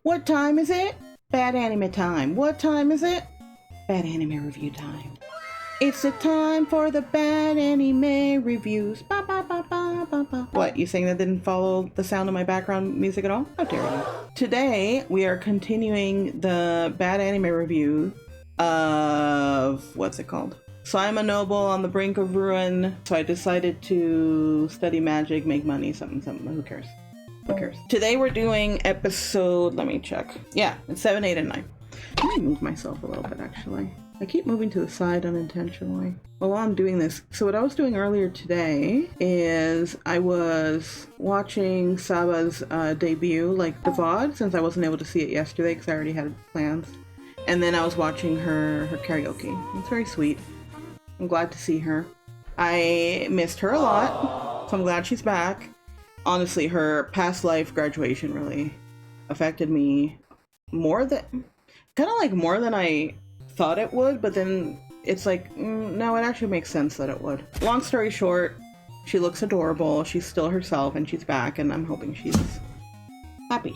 What time is it? Bad anime time. What time is it? Bad anime review time. It's the time for the bad anime reviews. Ba, ba, ba, ba, ba, ba. What, you saying that didn't follow the sound of my background music at all? How dare you. Today, we are continuing the bad anime review of, what's it called? So I'm a noble on the brink of ruin, so I decided to study magic, make money, something, who cares? Who cares? Today we're doing episode, let me check. Yeah, it's 7, 8, and 9. Let me move myself a little bit, actually. I keep moving to the side unintentionally. Well, while I'm doing this, so what I was doing earlier today is I was watching Saba's debut, like the VOD, since I wasn't able to see it yesterday because I already had plans. And then I was watching her karaoke. It's very sweet. I'm glad to see her. I missed her a lot, so I'm glad she's back. Honestly, her past life graduation really affected me more than I thought it would, but then it's like, no, it actually makes sense that it would. Long story short, she looks adorable, she's still herself, and she's back, and I'm hoping she's happy.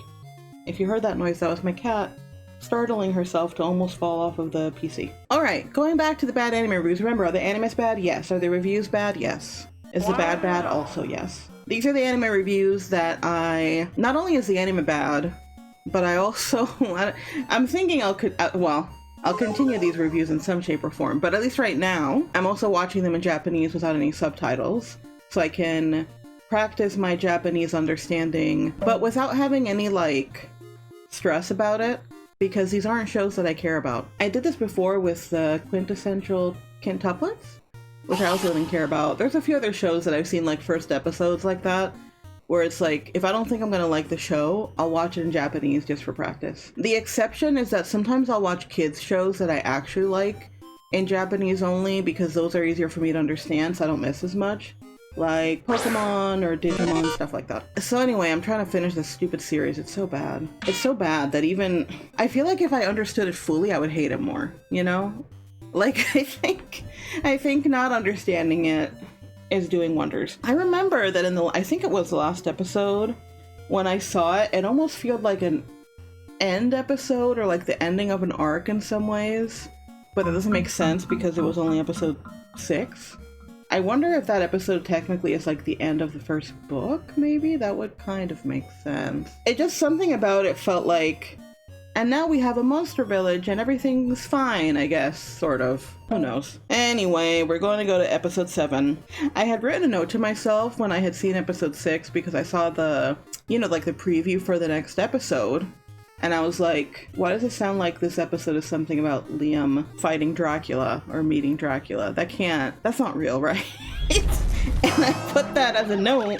If you heard that noise, that was my cat startling herself to almost fall off of the PC. Alright, going back to the bad anime reviews. Remember, are the animes bad? Yes. Are the reviews bad? Yes. Is the bad bad? Also yes. These are the anime reviews that not only is the anime bad, but I also, I'm thinking I'll continue these reviews in some shape or form, but at least right now, I'm also watching them in Japanese without any subtitles, so I can practice my Japanese understanding, but without having any, like, stress about it, because these aren't shows that I care about. I did this before with the quintessential quintuplets, which I also didn't care about. There's a few other shows that I've seen, like, first episodes like that, where it's like, if I don't think I'm gonna like the show, I'll watch it in Japanese just for practice. The exception is that sometimes I'll watch kids shows that I actually like in Japanese only, because those are easier for me to understand, so I don't miss as much. Like Pokemon or Digimon, stuff like that. So anyway, I'm trying to finish this stupid series. It's so bad. It's so bad that even, I feel like if I understood it fully, I would hate it more, you know? Like, I think not understanding it is doing wonders. I remember that I think it was the last episode, when I saw it, it almost felt like an end episode, or like the ending of an arc in some ways, but that doesn't make sense because it was only episode 6. I wonder if that episode technically is like the end of the first book, maybe? That would kind of make sense. It just, something about it felt like, and now we have a monster village and everything's fine, I guess, sort of. Who knows? Anyway, we're going to go to episode 7. I had written a note to myself when I had seen episode 6 because I saw the, like the preview for the next episode. And I was like, why does it sound like this episode is something about Liam fighting Dracula or meeting Dracula? That's not real, right? And I put that as a note.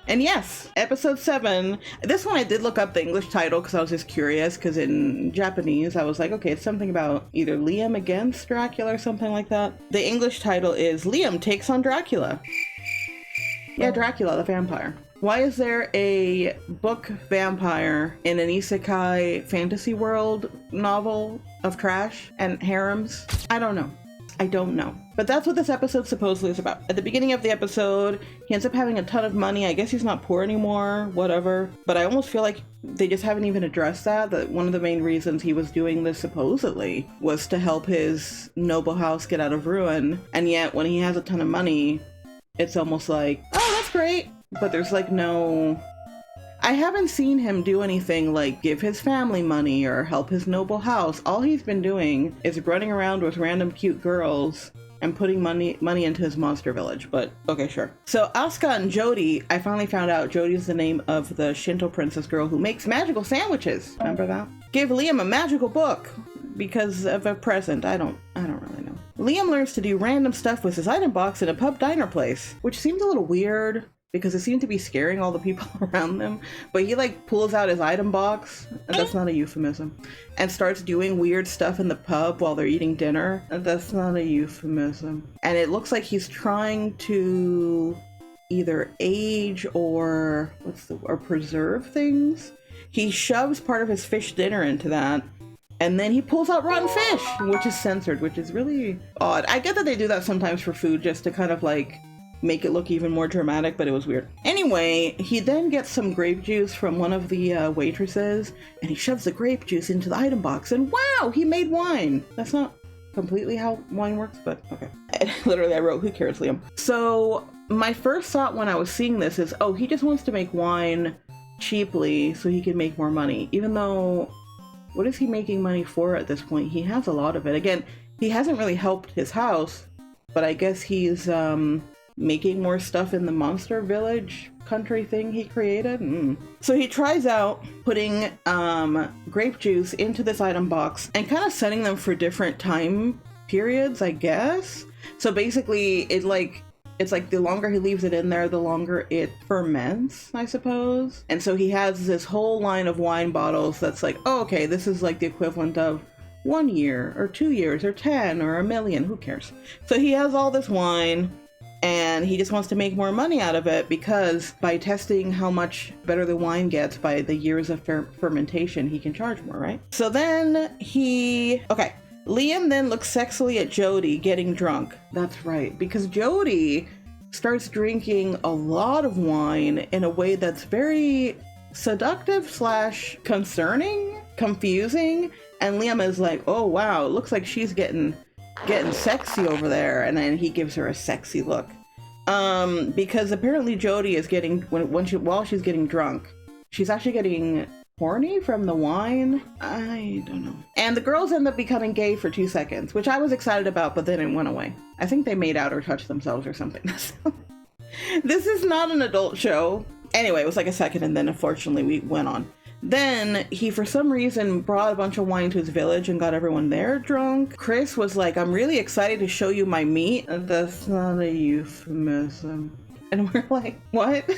And yes, episode 7, this one I did look up the English title because I was just curious, because in Japanese I was like, okay, it's something about either Liam against Dracula or something like that. The English title is Liam Takes on Dracula. Yeah, Dracula the vampire. Why is there a book vampire in an isekai fantasy world novel of trash and harems? I don't know. But that's what this episode supposedly is about. At the beginning of the episode, he ends up having a ton of money. I guess he's not poor anymore, whatever. But I almost feel like they just haven't even addressed that one of the main reasons he was doing this supposedly was to help his noble house get out of ruin. And yet when he has a ton of money, it's almost like, oh, that's great. But there's like no... I haven't seen him do anything like give his family money or help his noble house. All he's been doing is running around with random cute girls and putting money into his monster village. But okay, sure. So Asuka and Jody, I finally found out Jody is the name of the Shinto princess girl who makes magical sandwiches. Remember that? Give Liam a magical book because of a present. I don't really know. Liam learns to do random stuff with his item box in a pub diner place, which seems a little weird, because it seemed to be scaring all the people around them. But he like pulls out his item box, and that's not a euphemism, and starts doing weird stuff in the pub while they're eating dinner, and that's not a euphemism. And it looks like he's trying to either age or preserve things. He shoves part of his fish dinner into that, and then he pulls out rotten fish, which is censored, which is really odd. I get that they do that sometimes for food just to kind of like make it look even more dramatic, but it was weird. Anyway, he then gets some grape juice from one of the waitresses, and he shoves the grape juice into the item box, and wow, he made wine. That's not completely how wine works, but okay. Literally, I wrote, who cares, Liam? So my first thought when I was seeing this is, oh, he just wants to make wine cheaply so he can make more money, even though what is he making money for at this point? He has a lot of it. Again, he hasn't really helped his house, but I guess he's making more stuff in the monster village country thing he created. So he tries out putting grape juice into this item box and kind of setting them for different time periods, I guess. So basically it's like the longer he leaves it in there, the longer it ferments, I suppose. And so he has this whole line of wine bottles that's like, oh, okay, this is like the equivalent of 1 year or 2 years or 10 or 1,000,000, who cares? So he has all this wine and he just wants to make more money out of it, because by testing how much better the wine gets by the years of fermentation, he can charge more, right? So then Liam then looks sexily at Jody getting drunk. That's right, because Jody starts drinking a lot of wine in a way that's very seductive / concerning, confusing, and Liam is like, oh wow, it looks like she's getting sexy over there, and then he gives her a sexy look. Because apparently Jody is getting, while she's getting drunk, she's actually getting horny from the wine. I don't know. And the girls end up becoming gay for 2 seconds, which I was excited about, but then it went away. I think they made out or touched themselves or something. This is not an adult show. Anyway, it was like a second, and then unfortunately we went on. Then he, for some reason, brought a bunch of wine to his village and got everyone there drunk. Chris was like, I'm really excited to show you my meat. That's not a euphemism. And we're like, what?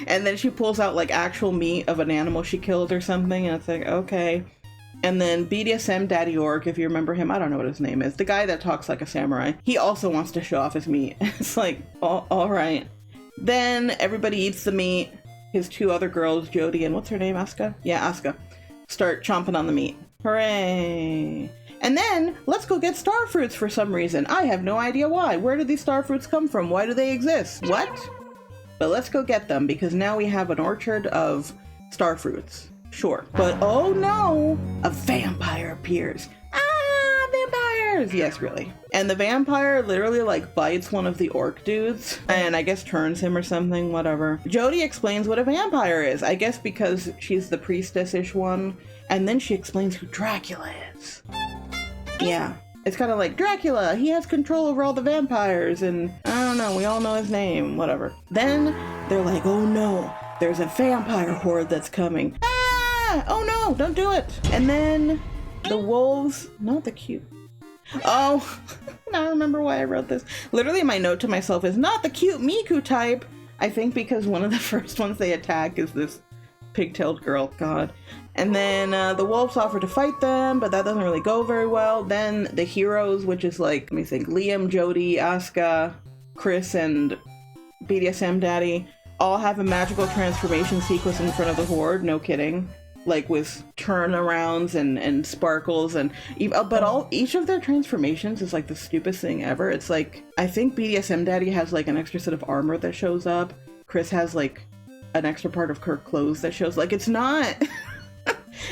And then she pulls out like actual meat of an animal she killed or something, and it's like, okay. And then BDSM Daddy Orc, if you remember him, I don't know what his name is, the guy that talks like a samurai, he also wants to show off his meat. It's like, all right. Then everybody eats the meat. His 2 other girls, Jody and what's her name, Asuka? Yeah, Asuka, start chomping on the meat. Hooray! And then let's go get star fruits for some reason. I have no idea why. Where did these star fruits come from? Why do they exist? What? But let's go get them, because now we have an orchard of star fruits. Sure. But oh no, a vampire appears. Vampires! Yes, really. And the vampire literally like bites one of the orc dudes and I guess turns him or something, whatever. Jody explains what a vampire is, I guess because she's the priestess-ish one. And then she explains who Dracula is. Yeah. It's kind of like, Dracula, he has control over all the vampires, and I don't know, we all know his name, whatever. Then they're like, oh no, there's a vampire horde that's coming. Ah! Oh no, don't do it. And then the wolves, not the cute. Oh, now I remember why I wrote this. Literally my note to myself is not the cute Miku type. I think because one of the first ones they attack is this pigtailed girl, God. And then the wolves offer to fight them, but that doesn't really go very well. Then the heroes, which is like, let me think, Liam, Jody, Asuka, Chris, and BDSM Daddy, all have a magical transformation sequence in front of the horde, no kidding. Like with turnarounds and sparkles and each of their transformations is like the stupidest thing ever. It's like, I think BDSM Daddy has like an extra set of armor that shows up. Chris has like an extra part of her clothes that shows, like, it's not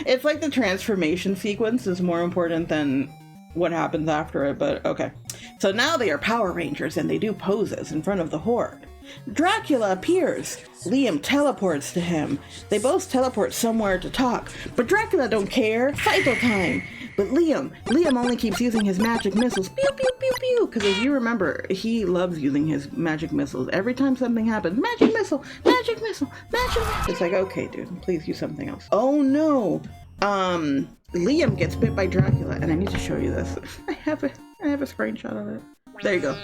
it's like the transformation sequence is more important than what happens after it, but okay. So now they are Power Rangers and they do poses in front of the horde. Dracula appears. Liam teleports to him. They both teleport somewhere to talk, but Dracula don't care. Fight time. But Liam only keeps using his magic missiles. Pew, pew, pew, pew. Because if you remember, he loves using his magic missiles. Every time something happens, magic missile, magic missile, magic missile. It's like, okay, dude, please use something else. Oh no. Liam gets bit by Dracula, and I need to show you this. I have a screenshot of it. There you go.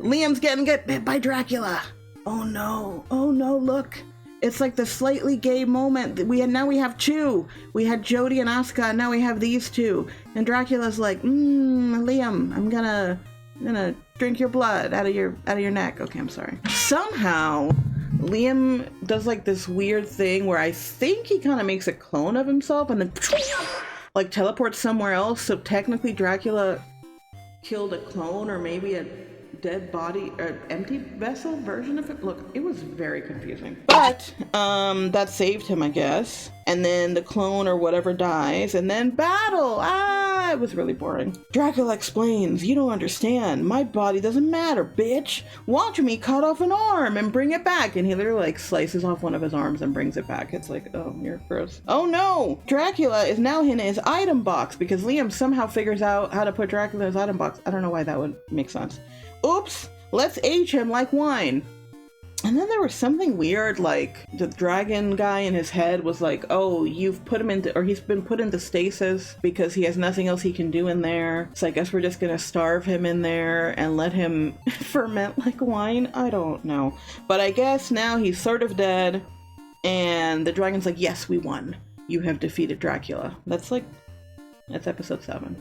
Liam's getting bit by Dracula. Oh no, look. It's like the slightly gay moment. Now we have 2. We had Jody and Asuka, and now we have these 2. And Dracula's like, Liam, I'm gonna drink your blood out of your neck. Okay, I'm sorry. Somehow, Liam does like this weird thing where I think he kind of makes a clone of himself and then like teleports somewhere else. So technically Dracula killed a clone or maybe a dead body or empty vessel version of it. Look, it was very confusing. But that saved him, I guess. And then the clone or whatever dies, and then battle. It was really boring. Dracula explains, "You don't understand. My body doesn't matter, bitch. Watch me cut off an arm and bring it back." And he literally like slices off one of his arms and brings it back. It's like, oh, you're gross. Oh no! Dracula is now in his item box because Liam somehow figures out how to put Dracula in his item box. I don't know why that would make sense. Oops! Let's age him like wine. And then there was something weird, like the dragon guy in his head was like, oh, you've put him into, or he's been put into stasis because he has nothing else he can do in there. So I guess we're just gonna starve him in there and let him ferment like wine. I don't know. But I guess now he's sort of dead. And the dragon's like, yes, we won. You have defeated Dracula. That's episode 7.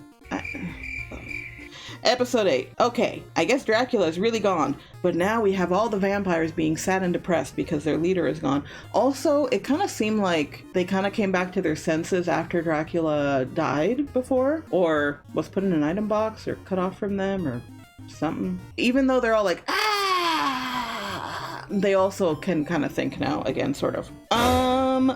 Episode 8. Okay, I guess Dracula is really gone, but now we have all the vampires being sad and depressed because their leader is gone. Also, it kind of seemed like they kind of came back to their senses after Dracula died before, or was put in an item box, or cut off from them, or something. Even though they're all like, ah, they also can kind of think now again, sort of.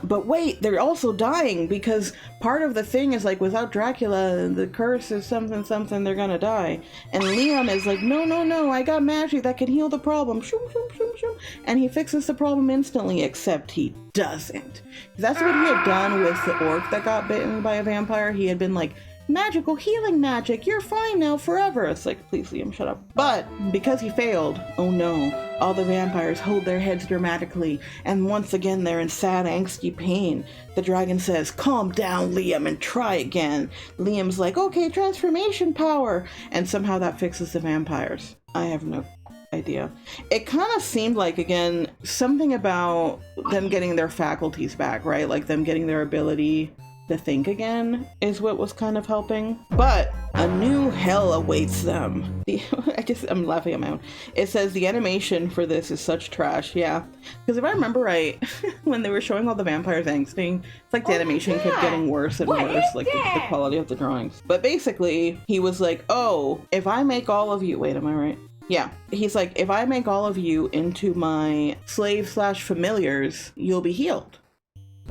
But wait, they're also dying because part of the thing is like without Dracula, the curse is something, they're gonna die. And Leon is like, no, I got magic that can heal the problem. Shoom, shoom, shoom, shoom. And he fixes the problem instantly, except he doesn't. That's what he had done with the orc that got bitten by a vampire. He had been like, magical healing magic, you're fine now forever. It's like, please Liam, shut up. But because he failed, oh no, all the vampires hold their heads dramatically, and once again they're in sad, angsty pain. The dragon says, calm down, Liam, and try again. Liam's like, okay, transformation power, and somehow that fixes the vampires. I have no idea. It kind of seemed like, again, something about them getting their faculties back, right? Like them getting their ability to think again is what was kind of helping. But a new hell awaits them. I guess I'm laughing at my own. It says the animation for this is such trash. Yeah, because if I remember right, when they were showing all the vampires angsting, it's like the animation kept getting worse and worse, like the quality of the drawings. But basically he was like, oh, if I make all of you, wait, am I right? Yeah, he's like, if I make all of you into my slave/familiars, you'll be healed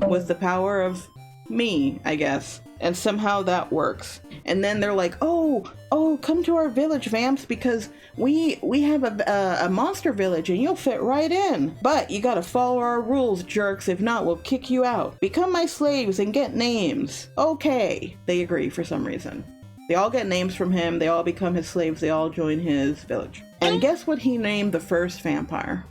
with the power of me, I guess. And somehow that works. And then they're like, oh, come to our village, vamps, because we have a monster village and you'll fit right in. But you gotta follow our rules, jerks. If not, we'll kick you out. Become my slaves and get names. Okay. They agree for some reason. They all get names from him. They all become his slaves. They all join his village. And guess what he named the first vampire?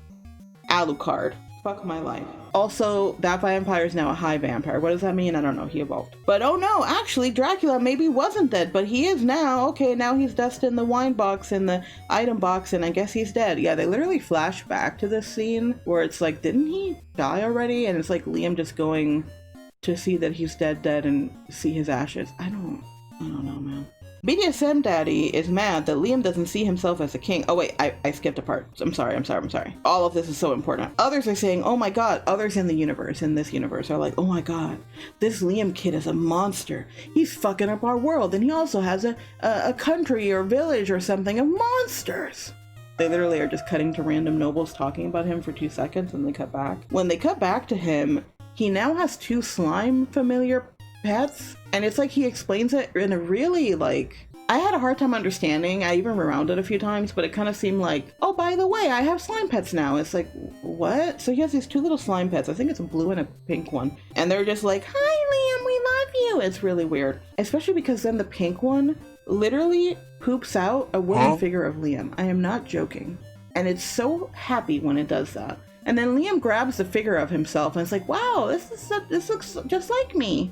Alucard. Fuck my life. Also, that vampire is now a high vampire. What does that mean? I don't know. He evolved. But oh no, actually Dracula maybe wasn't dead, but he is now. Okay, now he's dust in the wine box and the item box, and I guess he's dead. Yeah, they literally flash back to this scene where it's like, didn't he die already? And it's like Liam just going to see that he's dead and see his ashes. I don't know, man. BDSM Daddy is mad that Liam doesn't see himself as a king. Oh wait, I skipped a part. I'm sorry. All of this is so important. Others are saying, oh my god, others in this universe are like, oh my god, this Liam kid is a monster. He's fucking up our world, and he also has a country or village or something of monsters. They literally are just cutting to random nobles talking about him for 2 seconds, and they cut back. When they cut back to him, he now has 2 slime familiar pets, and it's like he explains it in a really, like, I had a hard time understanding. I even rewound it a few times, but it kind of seemed like, oh, by the way, I have slime pets now. It's like, what? So he has these 2 little slime pets. I think it's a blue and a pink one, and they're just like, hi Liam, we love you. It's really weird, especially because then the pink one literally poops out a wooden figure of Liam. I am not joking, and it's so happy when it does that. And then Liam grabs the figure of himself and it's like, wow, this looks just like me.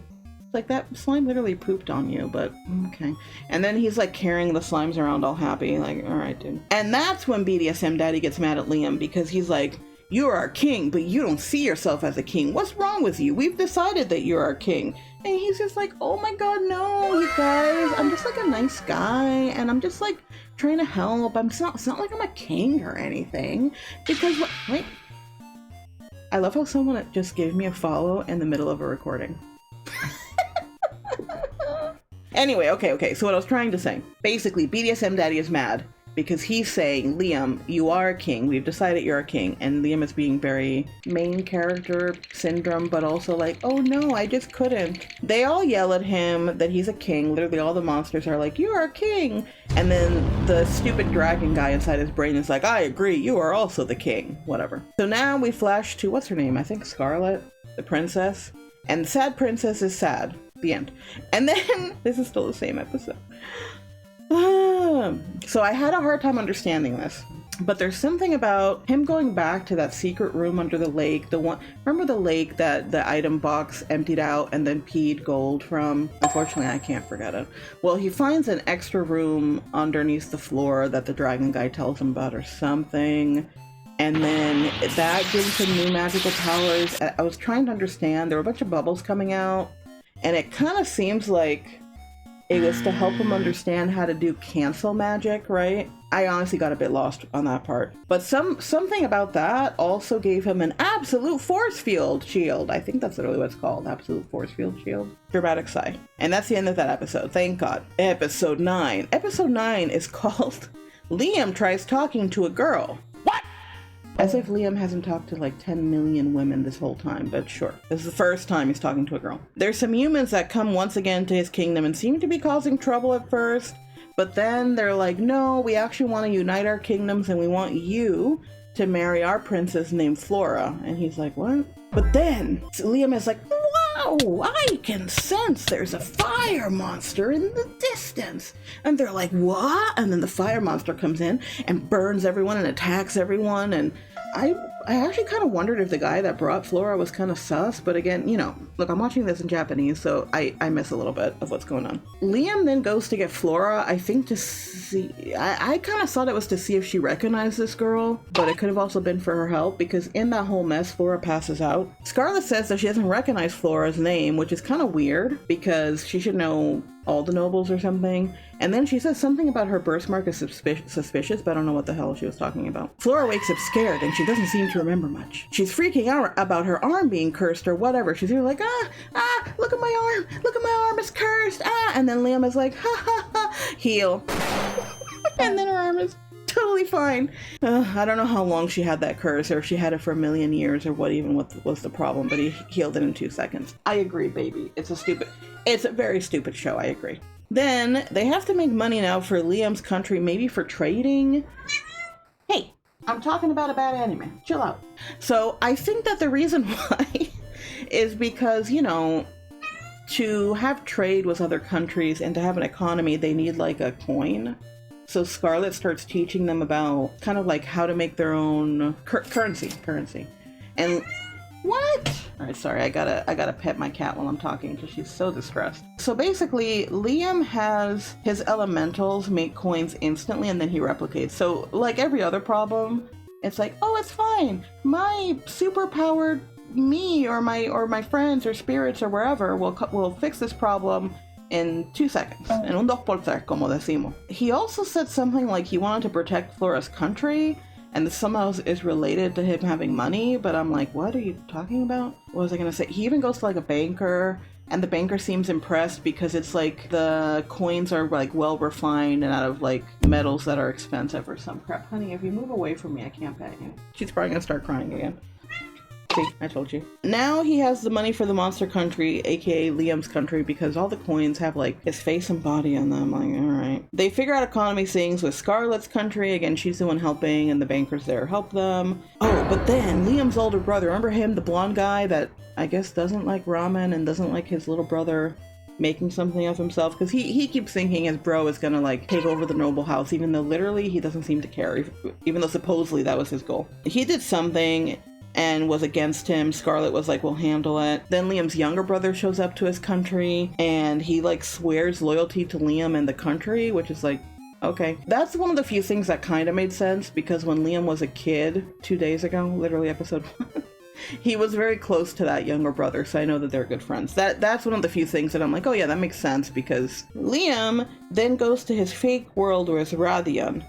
Like, that slime literally pooped on you, but okay. And then he's like carrying the slimes around all happy, like, all right, dude. And that's when BDSM Daddy gets mad at Liam, because he's like, you're our king, but you don't see yourself as a king. What's wrong with you? We've decided that you're our king. And he's just like, oh my god, no, you guys. I'm just like a nice guy, and I'm just like trying to help. It's not like I'm a king or anything. Because, wait. I love how someone just gave me a follow in the middle of a recording. Anyway, okay, so what I was trying to say, basically BDSM Daddy is mad because he's saying, Liam, you are a king. We've decided you're a king. And Liam is being very main character syndrome, but also like, oh no, I just couldn't. They all yell at him that he's a king. Literally all the monsters are like, you are a king. And then the stupid dragon guy inside his brain is like, I agree, you are also the king. Whatever. So now we flash to, what's her name? I think Scarlet, the princess. And the sad princess is sad. The end. And then, this is still the same episode. So I had a hard time understanding this, but there's something about him going back to that secret room under the lake. The one, remember the lake that the item box emptied out and then peed gold from? Unfortunately, I can't forget it. Well, he finds an extra room underneath the floor that the dragon guy tells him about or something. And then that gives him new magical powers. I was trying to understand. There were a bunch of bubbles coming out, and it kind of seems like it was to help him understand how to do cancel magic, right? I honestly got a bit lost on that part. But something about that also gave him an absolute force field shield. I think that's literally what it's called, absolute force field shield. Dramatic sigh. And that's the end of that episode, thank God. Episode 9. Episode 9 is called Liam Tries Talking to a Girl. What? As if Liam hasn't talked to like 10 million women this whole time, but sure. This is the first time he's talking to a girl. There's some humans that come once again to his kingdom and seem to be causing trouble at first, but then they're like, no, we actually want to unite our kingdoms and we want you to marry our princess named Flora. And he's like, what? But then Liam is like, wow, I can sense there's a fire monster in the distance. And they're like, what? And then the fire monster comes in and burns everyone and attacks everyone. And I actually kind of wondered if the guy that brought Flora was kind of sus, but again, you know, look, I'm watching this in Japanese, so I miss a little bit of what's going on. Liam then goes to get Flora, I think to see, I kind of thought it was to see if she recognized this girl, but it could have also been for her help, because in that whole mess, Flora passes out. Scarlet says that she doesn't recognize Flora's name, which is kind of weird, because she should know all the nobles or something. And then she says something about her birthmark is suspicious, but I don't know what the hell she was talking about. Flora wakes up scared and she doesn't seem to remember much. She's freaking out about her arm being cursed or whatever. She's here like, look at my arm is cursed, and then Liam is like, ha ha ha, heal. And then her arm is totally fine. I don't know how long she had that curse, or if she had it for a million years, or what was the problem, but he healed it in 2 seconds. I agree, baby. It's a very stupid show, I agree. Then they have to make money now for Liam's country, maybe for trading. Hey, I'm talking about a bad anime. Chill out. So I think that the reason why is because, you know, to have trade with other countries and to have an economy, they need like a coin. So Scarlet starts teaching them about kind of like how to make their own currency. And what? All right, sorry, I gotta pet my cat while I'm talking because she's so distressed. So basically, Liam has his elementals make coins instantly and then he replicates. So like every other problem, it's like, oh, it's fine. My superpowered me or my friends or spirits or wherever will fix this problem in 2 seconds. En un 2x3, como decimos. He also said something like he wanted to protect Flora's country, and this somehow is related to him having money, but I'm like, what are you talking about? What was I gonna say? He even goes to like a banker, and the banker seems impressed because it's like the coins are like well refined and out of like metals that are expensive or some crap. Honey, if you move away from me, I can't pet you. She's probably gonna start crying again. See, I told you. Now he has the money for the monster country, aka Liam's country, because all the coins have like his face and body on them. Like, alright. They figure out economy things with Scarlet's country. Again, she's the one helping and the bankers there help them. Oh, but then Liam's older brother, remember him, the blonde guy that I guess doesn't like ramen and doesn't like his little brother making something of himself, because he keeps thinking his bro is gonna like take over the noble house, even though literally he doesn't seem to care, even though supposedly that was his goal. He did something and was against him. Scarlet was like, we'll handle it. Then Liam's younger brother shows up to his country and he like swears loyalty to Liam and the country, which is like, okay. That's one of the few things that kind of made sense, because when Liam was a kid 2 days ago, literally episode 1, he was very close to that younger brother, so I know that they're good friends. That's one of the few things that I'm like, oh yeah, that makes sense, because Liam then goes to his fake world with Radian.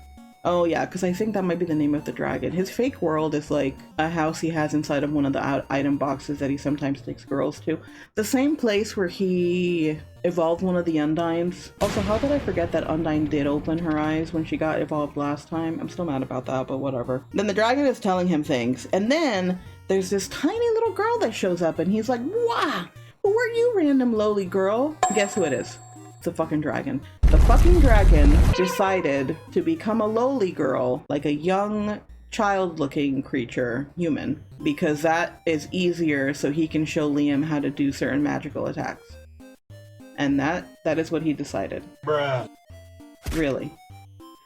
Oh yeah, because I think that might be the name of the dragon. His fake world is like a house he has inside of one of the item boxes that he sometimes takes girls to. The same place where he evolved one of the Undines. Also, how did I forget that Undine did open her eyes when she got evolved last time? I'm still mad about that, but whatever. Then the dragon is telling him things, and then there's this tiny little girl that shows up, and he's like, "Wow, who are you, random lowly girl?" Guess who it is? It's a fucking dragon. The fucking dragon decided to become a lowly girl, like a young child-looking creature, human, because that is easier so he can show Liam how to do certain magical attacks. And that is what he decided. Bruh. Really.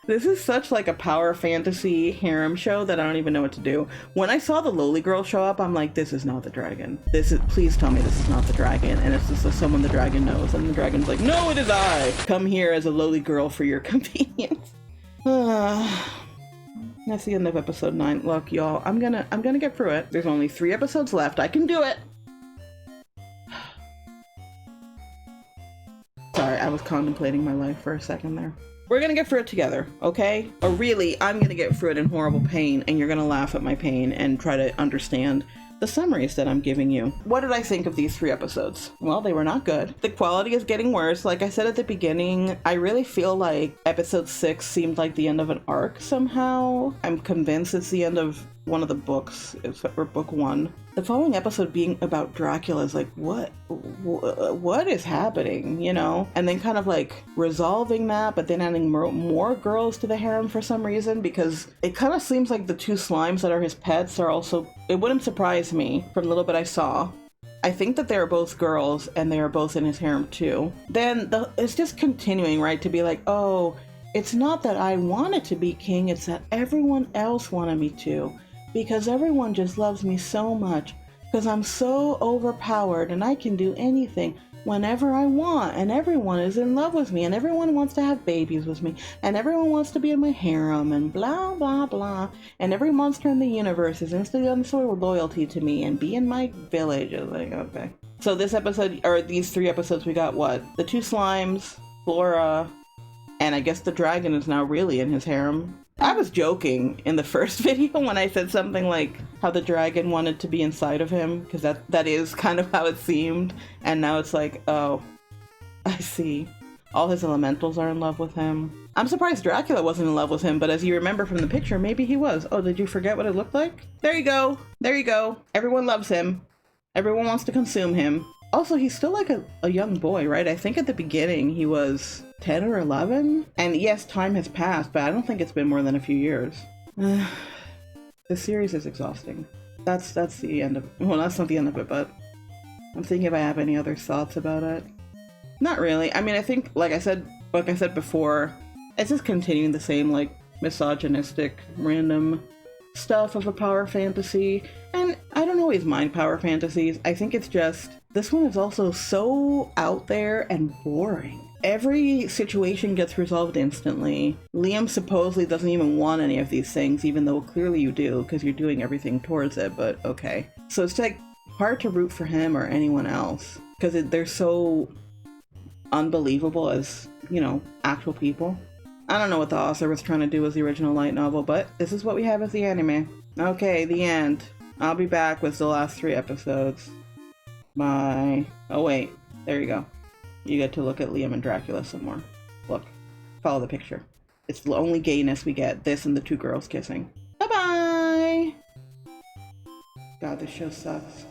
This is such like a power fantasy harem show that I don't even know what to do. When I saw the lowly girl show up, I'm like, this is not the dragon. Please tell me this is not the dragon. And it's just someone the dragon knows. And the dragon's like, no, it is I. Come here as a lowly girl for your convenience. That's the end of episode 9. Look, y'all, I'm gonna get through it. There's only 3 episodes left. I can do it. Sorry, I was contemplating my life for a second there. We're gonna get through it together, okay? Or really, I'm gonna get through it in horrible pain, and you're gonna laugh at my pain and try to understand the summaries that I'm giving you. What did I think of these 3 episodes? Well, they were not good. The quality is getting worse. Like I said at the beginning, I really feel like episode 6 seemed like the end of an arc somehow. I'm convinced it's the end of one of the books, except for book 1. The following episode being about Dracula is like, what is happening, you know? And then kind of like resolving that, but then adding more girls to the harem for some reason, because it kind of seems like the 2 slimes that are his pets are also, it wouldn't surprise me from the little bit I saw. I think that they are both girls and they are both in his harem too. Then it's just continuing, right? To be like, oh, it's not that I wanted to be king, it's that everyone else wanted me to. Because everyone just loves me so much, because I'm so overpowered and I can do anything whenever I want, and everyone is in love with me, and everyone wants to have babies with me, and everyone wants to be in my harem, and blah blah blah, and every monster in the universe is instantly on sort of loyalty to me and be in my village. I was like, okay. So this episode, or these 3 episodes, we got what? The 2 slimes, Flora, and I guess the dragon is now really in his harem. I was joking in the first video when I said something like how the dragon wanted to be inside of him, because that is kind of how it seemed, and now it's like, oh, I see. All his elementals are in love with him. I'm surprised Dracula wasn't in love with him, but as you remember from the picture, maybe he was. Oh, did you forget what it looked like? There you go. There you go. Everyone loves him. Everyone wants to consume him. Also, he's still like a young boy, right? I think at the beginning he was 10 or 11. And yes, time has passed, but I don't think it's been more than a few years. The series is exhausting. That's the end of, well, that's not the end of it, but I'm thinking if I have any other thoughts about it. Not really. I mean, I think, like I said before, it's just continuing the same, like, misogynistic, random stuff of a power fantasy. And I don't always mind power fantasies. I think it's just, this one is also so out there and boring. Every situation gets resolved instantly. Liam supposedly doesn't even want any of these things, even though clearly you do, because you're doing everything towards it, but okay. So it's like hard to root for him or anyone else, because they're so unbelievable as, you know, actual people. I don't know what the author was trying to do with the original light novel, but this is what we have as the anime. Okay, the end. I'll be back with the last 3 episodes. Bye. Oh wait, there you go. You get to look at Liam and Dracula some more. Look, follow the picture. It's the only gayness we get, this and the 2 girls kissing. Bye-bye! God, this show sucks.